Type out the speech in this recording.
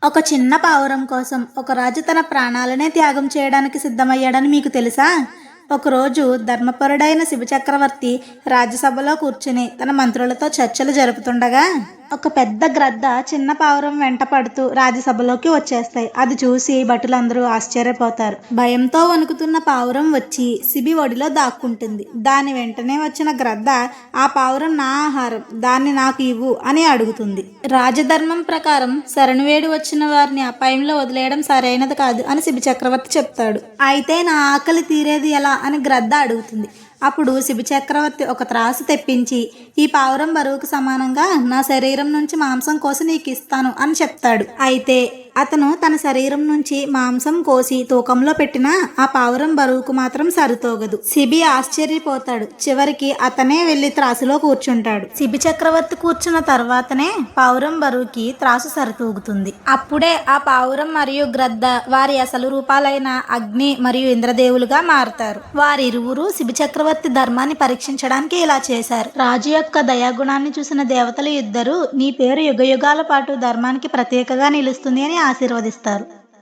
ఒక చిన్న పావురం కోసం ఒక రాజు తన ప్రాణాలనే త్యాగం చేయడానికి సిద్ధమయ్యాడని మీకు తెలుసా? ఒకరోజు ధర్మపరుడైన శివచక్రవర్తి రాజ్యసభలో కూర్చుని తన మంత్రులతో చర్చలు జరుపుతుండగా ఒక పెద్ద గ్రద్ద చిన్న పావురం వెంట పడుతూ రాజ్యసభలోకి వచ్చేస్తాయి. అది చూసి భటులందరూ ఆశ్చర్యపోతారు. భయంతో వణుకుతున్న పావురం వచ్చి శిబి ఒడిలో దాక్కుంటుంది. దాని వెంటనే వచ్చిన గ్రద్ద, ఆ పావురం నా ఆహారం, దాన్ని నాకు ఇవ్వు అని అడుగుతుంది. రాజధర్మం ప్రకారం శరణువేడి వచ్చిన వారిని అపాయంలో వదిలేయడం సరైనది కాదు అని శిబి చక్రవర్తి చెప్తాడు. అయితే నా ఆకలి తీరేది ఎలా అని గ్రద్ద అడుగుతుంది. అప్పుడు శిబి చక్రవర్తి ఒక త్రాసు తెప్పించి, ఈ పావురం బరువుకు సమానంగా నా శరీరం నుంచి మాంసం కోసి నీకు ఇస్తాను అని చెప్తాడు. అయితే అతను తన శరీరం నుంచి మాంసం కోసి తూకంలో పెట్టినా ఆ పావురం బరువుకు మాత్రం సరితూగదు. శిబి ఆశ్చర్యపోతాడు. చివరికి అతనే వెళ్లి త్రాసులో కూర్చుంటాడు. శిబి చక్రవర్తి కూర్చున్న తర్వాతనే పావురం బరువుకి త్రాసు సరితూగుతుంది. అప్పుడే ఆ పావురం మరియు గ్రద్ద వారి అసలు రూపాలైన అగ్ని మరియు ఇంద్రదేవులుగా మారుతారు. వారిరువురు శిబి చక్రవర్తి ధర్మాన్ని పరీక్షించడానికి ఇలా చేశారు. రాజు యొక్క దయాగుణాన్ని చూసిన దేవతలు ఇద్దరు నీ పేరు యుగయుగాల పాటు ధర్మానికి ప్రత్యేకగా నిలుస్తుంది అని ఆశీర్వదిస్తారు.